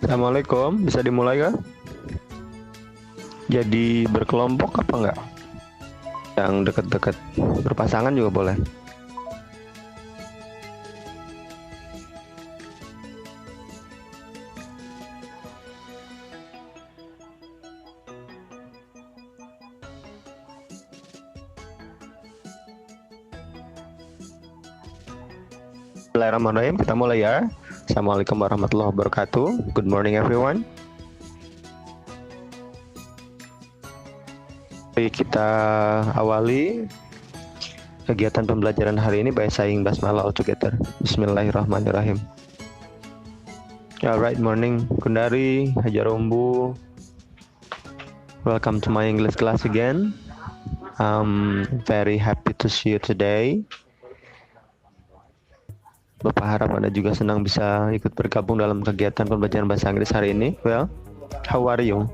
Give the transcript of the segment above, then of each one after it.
Assalamualaikum, bisa dimulai kah? Jadi berkelompok apa enggak? Yang dekat-dekat berpasangan juga boleh. Bismillahirrahmanirrahim, kita mulai ya. Assalamualaikum warahmatullahi wabarakatuh. Good morning everyone. Mari kita awali kegiatan pembelajaran hari ini by saying basmalah all together. Bismillahirrahmanirrahim. Alright, morning Kundari, Hajar Umbu. Welcome to my English class again. I'm very happy to see you today. Bapak harap Anda juga senang bisa ikut bergabung dalam kegiatan pembelajaran bahasa Inggris hari ini. Well, how are you?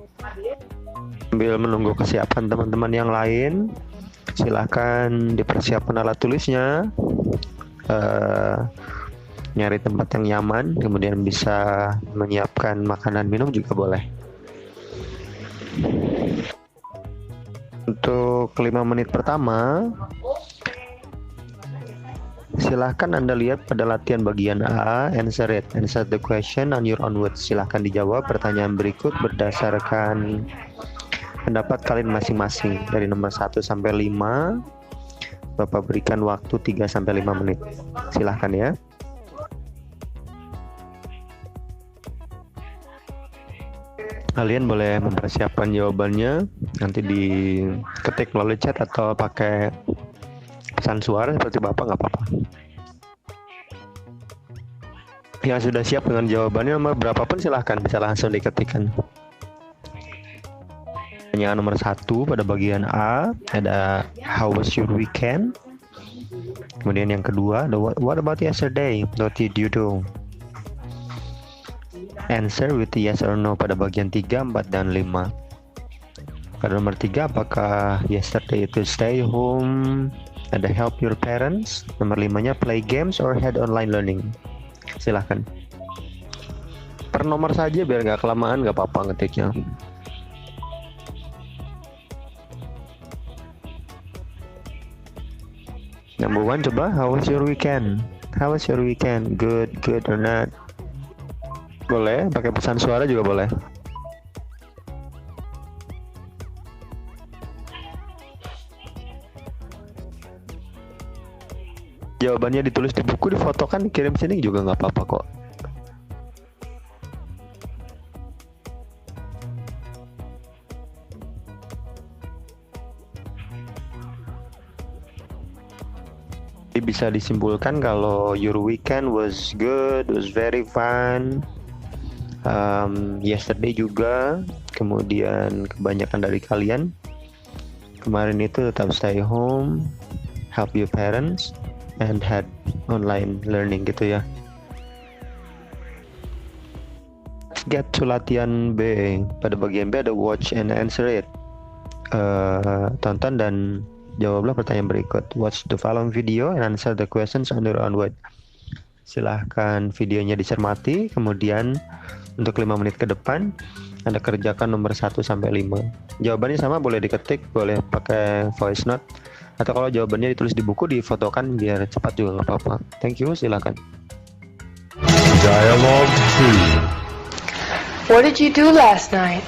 Sambil menunggu kesiapan teman-teman yang lain, silakan dipersiapkan alat tulisnya, nyari tempat yang nyaman, kemudian bisa menyiapkan makanan minum juga boleh. Untuk 5 menit pertama, silahkan Anda lihat pada latihan bagian A, answer it. Answer the question on your own words. Silahkan dijawab pertanyaan berikut berdasarkan pendapat kalian masing-masing. Dari nomor 1 sampai 5, Bapak berikan waktu 3 sampai 5 menit. Silahkan ya. Kalian boleh mempersiapkan jawabannya, nanti diketik melalui chat atau pakai pesan suara seperti Bapak, nggak apa-apa. Yang sudah siap dengan jawabannya nomor berapapun silahkan bisa langsung diketikkan. Pertanyaan nomor 1 pada bagian A ada how was your weekend? Kemudian yang kedua ada what about yesterday? What did you do? Answer with yes or no pada bagian 3, 4, dan 5. Pada nomor 3 apakah yesterday itu stay home? Ada help your parents. Nomor 5-nya play games or had online learning. Silahkan. Per nomor saja biar nggak kelamaan, nggak apa-apa ngetiknya. Number 1 coba, how was your weekend? How was your weekend? Good or not? Boleh, pakai pesan suara juga boleh. Jawabannya ditulis di buku, difotokan, dikirim sini juga nggak apa-apa kok. Jadi bisa disimpulkan kalau your weekend was good, was very fun. Yesterday juga, kemudian kebanyakan dari kalian kemarin itu tetap stay home, help your parents, and had online learning gitu ya. Let's get to latihan B. Pada bagian B ada watch and answer it. Tonton dan jawablah pertanyaan berikut. Watch the following video and answer the questions on your own word. Silahkan videonya dicermati, kemudian untuk 5 menit ke depan Anda kerjakan nomor 1 sampai 5. Jawabannya sama, boleh diketik, boleh pakai voice note, Atau kalau jawabannya ditulis di buku, difotokan biar cepat juga nggak apa-apa. Thank you, silakan. Dialogue 2. What did you do last night?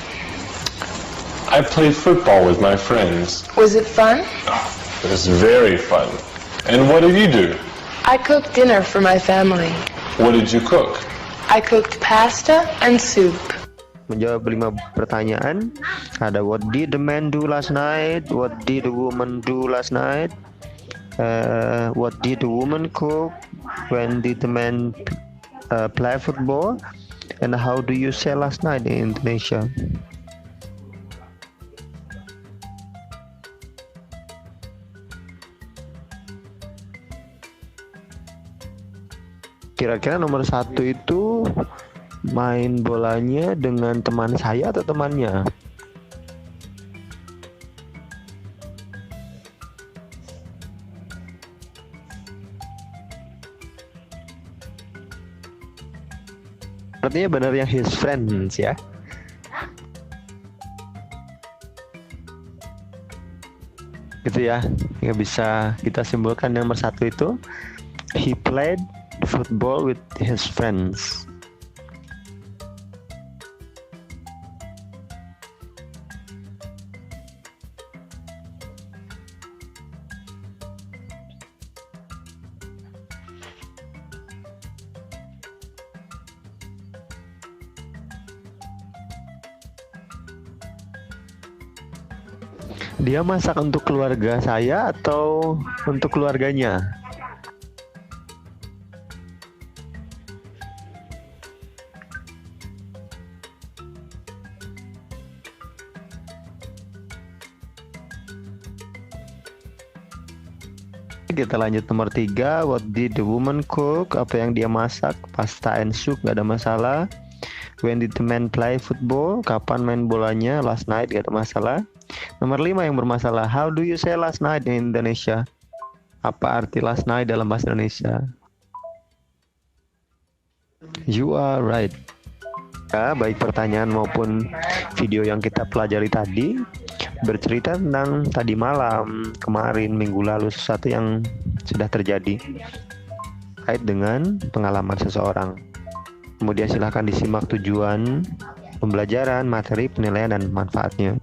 I played football with my friends. Was it fun? It was very fun. And what did you do? I cooked dinner for my family. What did you cook? I cooked pasta and soup. Menjawab 5 pertanyaan. Ada what did the man do last night? What did the woman do last night? What did the woman cook? When did the man play football? And how do you say last night in Indonesia? Kira-kira nomor 1 itu main bolanya dengan teman saya atau temannya? Artinya benar yang his friends ya. Gitu ya, nggak bisa kita simpulkan nomor 1 itu he played football with his friends. Dia masak untuk keluarga saya atau untuk keluarganya? Kita lanjut nomor 3. What did the woman cook? Apa yang dia masak? Pasta and soup, gak ada masalah. When did the man play football? Kapan main bolanya? Last night, gak ada masalah. Nomor 5 yang bermasalah. How do you say last night in Indonesia? Apa arti last night dalam bahasa Indonesia? You are right. Ya, baik pertanyaan maupun video yang kita pelajari tadi bercerita tentang tadi malam, kemarin, minggu lalu, sesuatu yang sudah terjadi kait dengan pengalaman seseorang. Kemudian silahkan disimak tujuan pembelajaran, materi, penilaian, dan manfaatnya.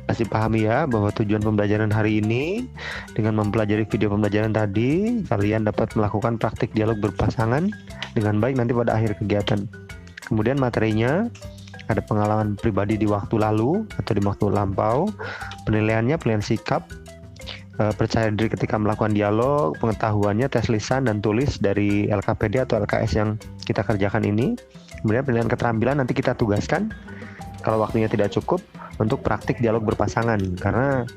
Masih pahami ya bahwa tujuan pembelajaran hari ini dengan mempelajari video pembelajaran tadi, kalian dapat melakukan praktik dialog berpasangan dengan baik nanti pada akhir kegiatan. Kemudian materinya ada pengalaman pribadi di waktu lalu atau di waktu lampau, penilaiannya penilaian sikap, percaya diri ketika melakukan dialog, pengetahuannya tes lisan dan tulis dari LKPD atau LKS yang kita kerjakan ini. Kemudian penilaian keterampilan nanti kita tugaskan kalau waktunya tidak cukup untuk praktik dialog berpasangan, karena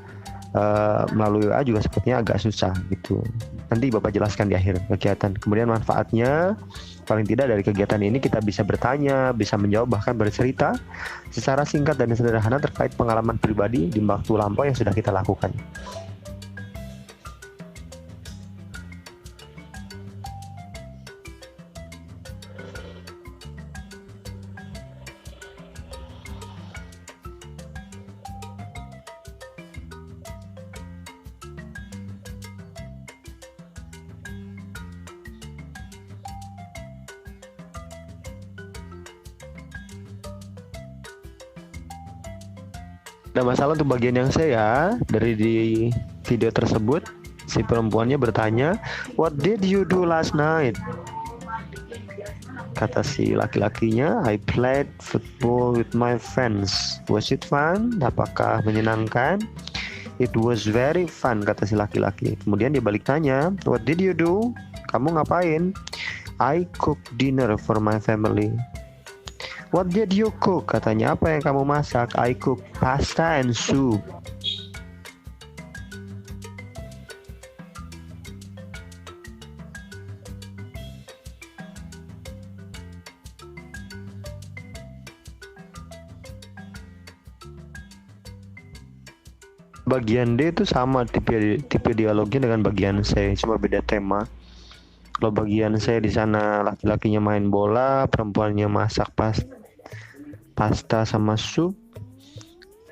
melalui WA juga sepertinya agak susah gitu. Nanti Bapak jelaskan di akhir kegiatan. Kemudian manfaatnya, paling tidak dari kegiatan ini kita bisa bertanya, bisa menjawab, bahkan bercerita secara singkat dan sederhana terkait pengalaman pribadi di waktu lampau yang sudah kita lakukan. Ada masalah untuk bagian yang C ya. Dari di video tersebut si perempuannya bertanya, what did you do last night? Kata si laki-lakinya, I played football with my friends. Was it fun? Apakah menyenangkan? It was very fun, kata si laki-laki. Kemudian dia balik tanya, what did you do? Kamu ngapain? I cooked dinner for my family. What did you cook? Katanya, apa yang kamu masak? I cook pasta and soup. Bagian D itu sama tipe dialognya dengan bagian C, cuma beda tema. Kalau bagian C di sana laki-lakinya main bola, perempuannya masak pasta sama sup.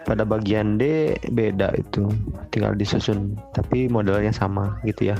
Pada bagian D beda itu, tinggal disusun, tapi modelnya sama gitu ya.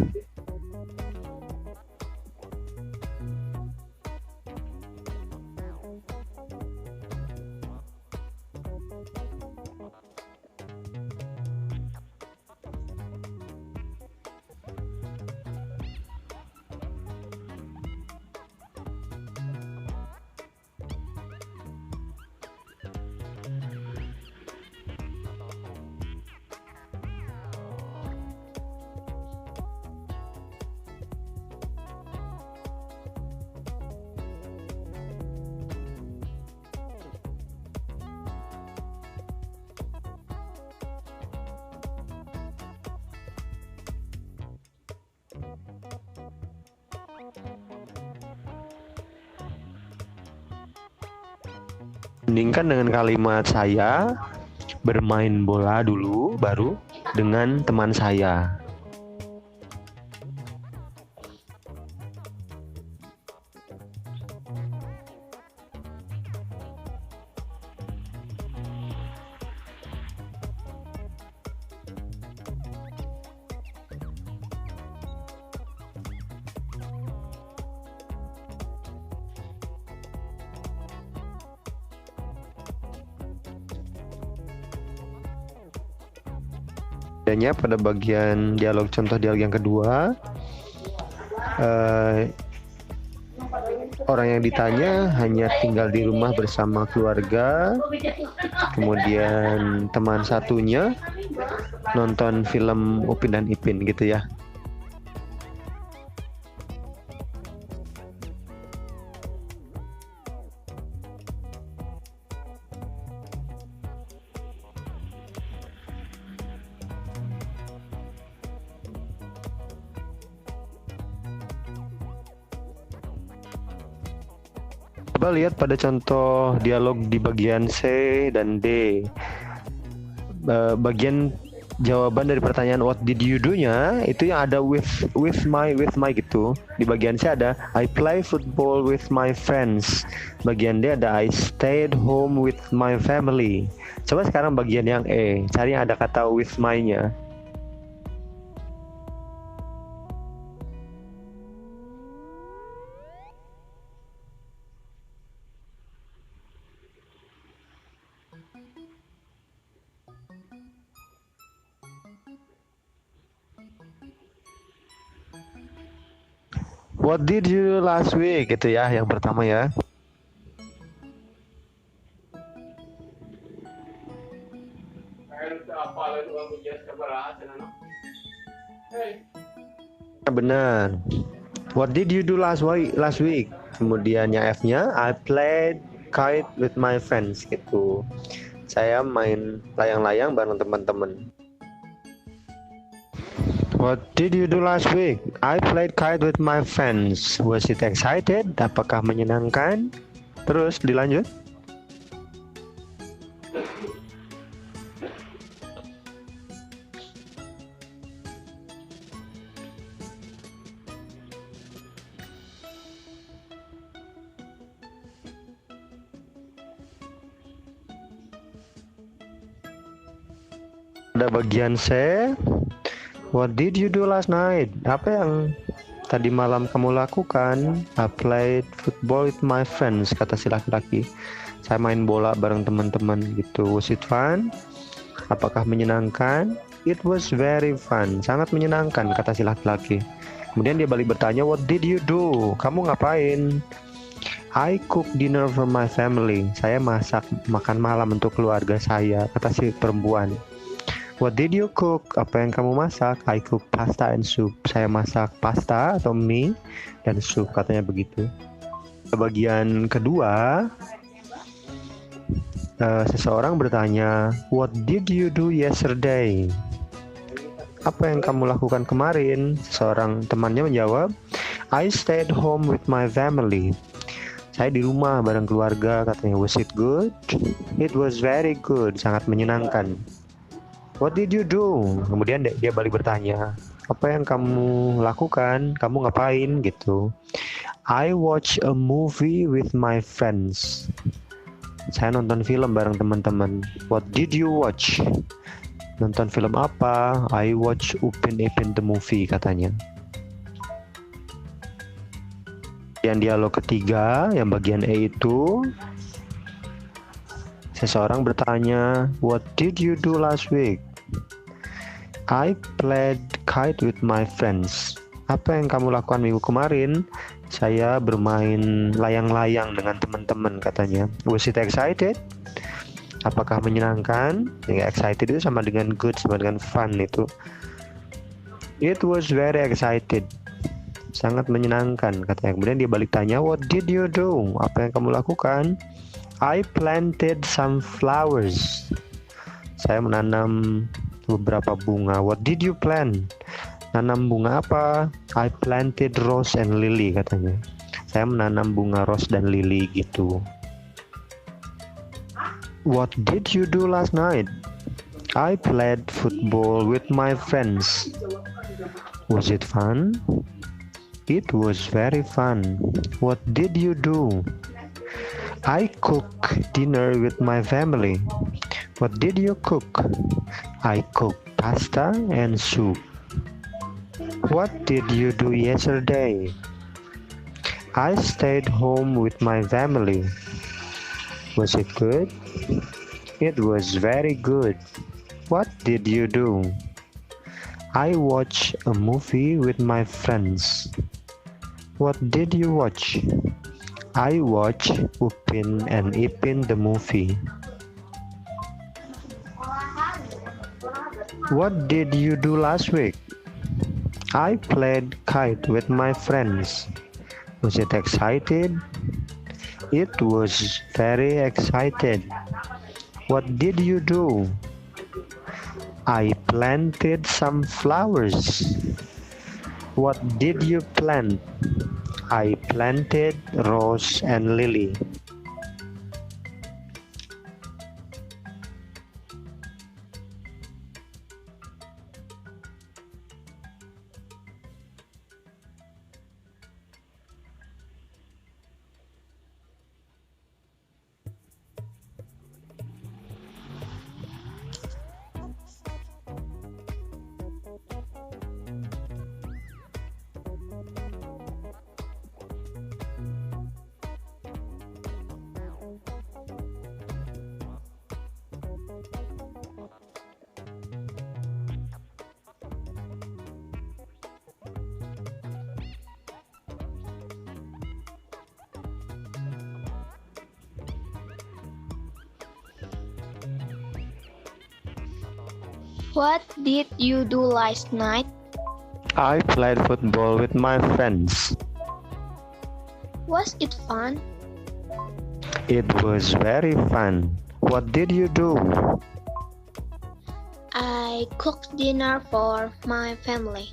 Bandingkan dengan kalimat saya bermain bola dulu baru dengan teman saya. Bedanya pada bagian dialog, contoh dialog yang kedua, orang yang ditanya hanya tinggal di rumah bersama keluarga, kemudian teman satunya nonton film Upin dan Ipin gitu ya. Coba lihat pada contoh dialog di bagian C dan D. Bagian jawaban dari pertanyaan what did you do-nya itu yang ada with my gitu. Di bagian C ada I play football with my friends. Bagian D ada I stayed home with my family. Coba sekarang bagian yang E, cari yang ada kata with my-nya. What did you do last week? Itu ya yang pertama ya. Benar. What did you do last week? Kemudian yang F-nya I played kite with my friends gitu. Saya main layang-layang bareng teman-teman. What did you do last week? I played kite with my friends. Was it excited? Apakah menyenangkan? Terus dilanjut. Ada bagian C. What did you do last night? Apa yang tadi malam kamu lakukan? I played football with my friends, kata si laki-laki. Saya main bola bareng teman-teman gitu. Was it fun? Apakah menyenangkan? It was very fun. Sangat menyenangkan, kata si laki-laki. Kemudian dia balik bertanya, what did you do? Kamu ngapain? I cook dinner for my family. Saya masak makan malam untuk keluarga saya, kata si perempuan. What did you cook? Apa yang kamu masak? I cook pasta and soup. Saya masak pasta atau mie dan sup, katanya begitu. Bagian kedua, seseorang bertanya, what did you do yesterday? Apa yang kamu lakukan kemarin? Seseorang temannya menjawab, I stayed home with my family. Saya di rumah bareng keluarga, katanya. Was it good? It was very good. Sangat menyenangkan. What did you do? Kemudian dia balik bertanya, apa yang kamu lakukan? Kamu ngapain gitu? I watch a movie with my friends. Saya nonton film bareng teman-teman. What did you watch? Nonton film apa? I watch Upin Ipin the movie, katanya. Yang dialog ketiga, yang bagian E itu, seseorang bertanya, what did you do last week? I played kite with my friends. Apa yang kamu lakukan minggu kemarin? Saya bermain layang-layang dengan teman-teman, katanya. Was it excited? Apakah menyenangkan? Ya, excited itu sama dengan good, sama dengan fun itu. It was very excited. Sangat menyenangkan, katanya. Kemudian dia balik tanya, what did you do? Apa yang kamu lakukan? I planted some flowers. Saya menanam beberapa bunga. What did you plant? Nanam bunga apa? I planted rose and lily, katanya. Saya menanam bunga rose dan lili gitu. What did you do last night? I played football with my friends. Was it fun? It was very fun. What did you do? I cooked dinner with my family. What did you cook? I cooked pasta and soup. What did you do yesterday? I stayed home with my family. Was it good? It was very good. What did you do? I watched a movie with my friends. What did you watch? I watched Upin and Ipin the movie. What did you do last week? I played kite with my friends. Was it excited? It was very excited. What did you do? I planted some flowers. What did you plant? I planted rose and lily. What did you do last night? I played football with my friends. Was it fun? It was very fun. What did you do? I cooked dinner for my family.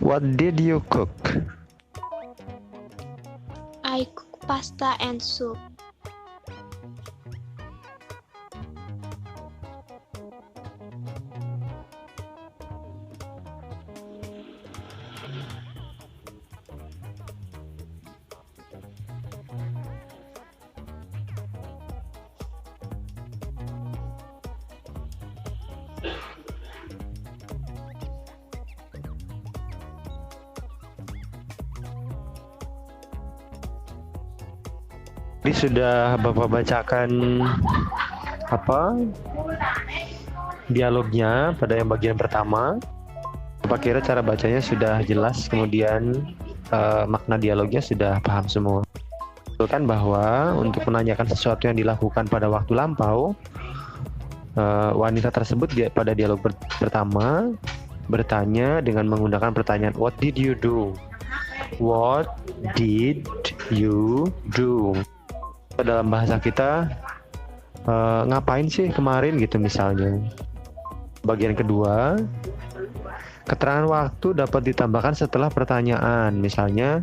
What did you cook? I cooked pasta and soup. Ini sudah Bapak bacakan dialognya pada yang bagian pertama. Bapak kira cara bacanya sudah jelas, kemudian makna dialognya sudah paham semua. Kan bahwa untuk menanyakan sesuatu yang dilakukan pada waktu lampau, wanita tersebut pada dialog pertama bertanya dengan menggunakan pertanyaan what did you do? What did you do? Dalam bahasa kita ngapain sih kemarin gitu misalnya. Bagian kedua, keterangan waktu dapat ditambahkan setelah pertanyaan. Misalnya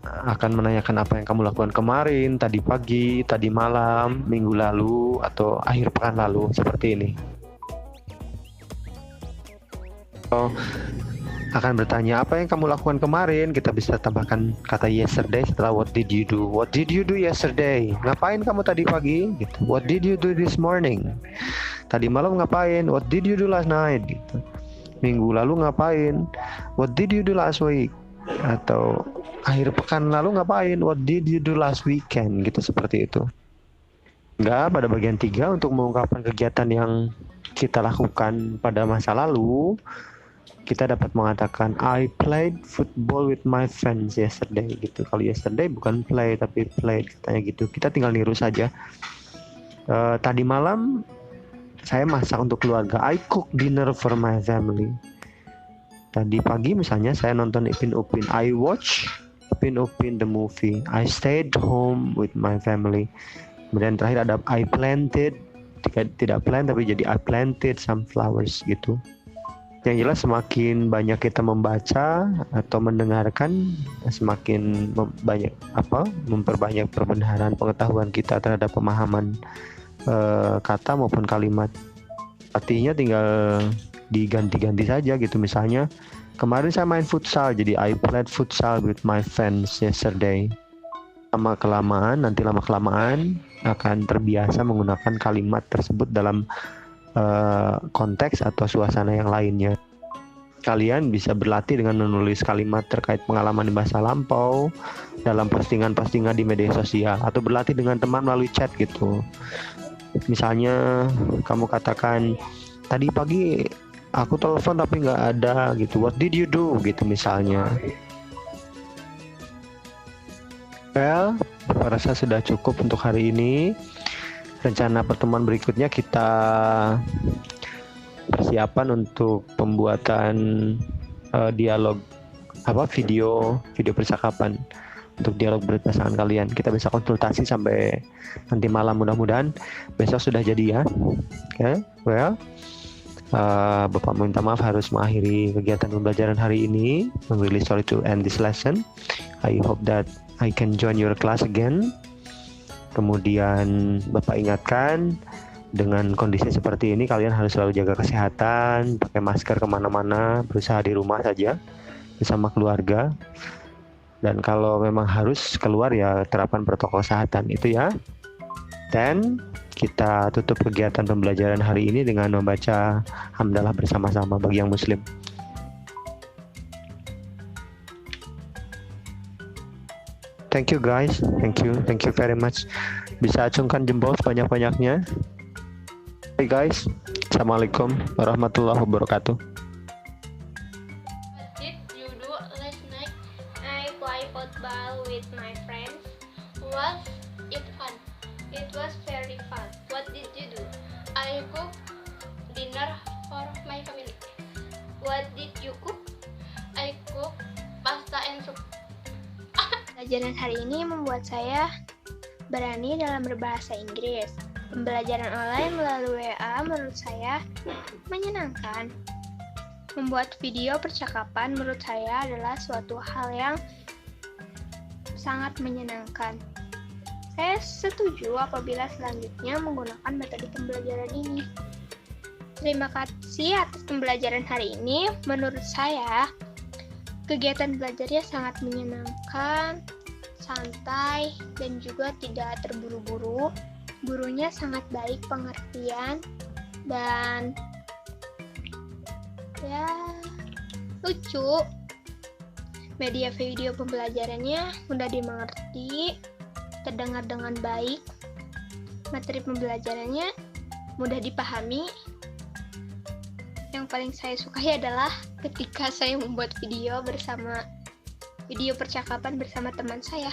akan menanyakan apa yang kamu lakukan kemarin, tadi pagi, tadi malam, minggu lalu, atau akhir pekan lalu, seperti ini. akan bertanya apa yang kamu lakukan kemarin, kita bisa tambahkan kata yesterday setelah what did you do. What did you do yesterday? Ngapain kamu tadi pagi? Gitu. What did you do this morning? Tadi malam ngapain? What did you do last night? Gitu. Minggu lalu ngapain? What did you do last week? Atau akhir pekan lalu ngapain? What did you do last weekend? Gitu, seperti itu. Enggak, pada bagian 3 untuk mengungkapkan kegiatan yang kita lakukan pada masa lalu, kita dapat mengatakan I played football with my friends yesterday gitu. Kalau yesterday bukan play tapi played, katanya gitu. Kita tinggal niru saja. Tadi malam saya masak untuk keluarga. I cook dinner for my family. Tadi pagi misalnya saya nonton Ipin Upin. I watch Ipin Upin the movie. I stayed home with my family. Kemudian terakhir ada I planted, tidak plant tapi jadi I planted some flowers gitu. Yang jelas semakin banyak kita membaca atau mendengarkan, semakin memperbanyak perbenaran pengetahuan kita terhadap pemahaman kata maupun kalimat. Artinya tinggal diganti-ganti saja gitu. Misalnya kemarin saya main futsal, jadi I played futsal with my friends yesterday. Lama kelamaan akan terbiasa menggunakan kalimat tersebut dalam konteks atau suasana yang lainnya. Kalian bisa berlatih dengan menulis kalimat terkait pengalaman di masa lampau dalam postingan-postingan di media sosial, atau berlatih dengan teman melalui chat gitu. Misalnya kamu katakan tadi pagi aku telepon tapi nggak ada gitu. What did you do gitu misalnya. Well, saya rasa sudah cukup untuk hari ini. Rencana pertemuan berikutnya kita persiapan untuk pembuatan dialog video percakapan untuk dialog berpasangan kalian. Kita bisa konsultasi sampai nanti malam, mudah-mudahan besok sudah jadi ya. Okay? Well, Bapak minta maaf harus mengakhiri kegiatan pembelajaran hari ini. I'm really sorry to end this lesson. I hope that I can join your class again. Kemudian Bapak ingatkan, dengan kondisi seperti ini kalian harus selalu jaga kesehatan, pakai masker kemana-mana, berusaha di rumah saja bersama keluarga. Dan kalau memang harus keluar ya terapkan protokol kesehatan itu ya. Dan kita tutup kegiatan pembelajaran hari ini dengan membaca hamdalah bersama-sama bagi yang muslim. Thank you guys, thank you very much. Bisa acungkan jempol sebanyak-banyaknya. Hey guys, assalamualaikum warahmatullahi wabarakatuh. What did you do last night? I play football with my friends. Was it fun? It was very fun. What did you do? I cooked dinner for my family. What did you cook? I cooked pasta and soup. Pembelajaran hari ini membuat saya berani dalam berbahasa Inggris. Pembelajaran online melalui WA menurut saya menyenangkan. Membuat video percakapan menurut saya adalah suatu hal yang sangat menyenangkan. Saya setuju apabila selanjutnya menggunakan metode pembelajaran ini. Terima kasih atas pembelajaran hari ini. Menurut saya, kegiatan belajarnya sangat menyenangkan, santai, dan juga tidak terburu-buru. Gurunya sangat baik pengertian dan ya lucu. Media video pembelajarannya mudah dimengerti, terdengar dengan baik. Materi pembelajarannya mudah dipahami. Yang paling saya sukai adalah ketika saya membuat video percakapan bersama teman saya.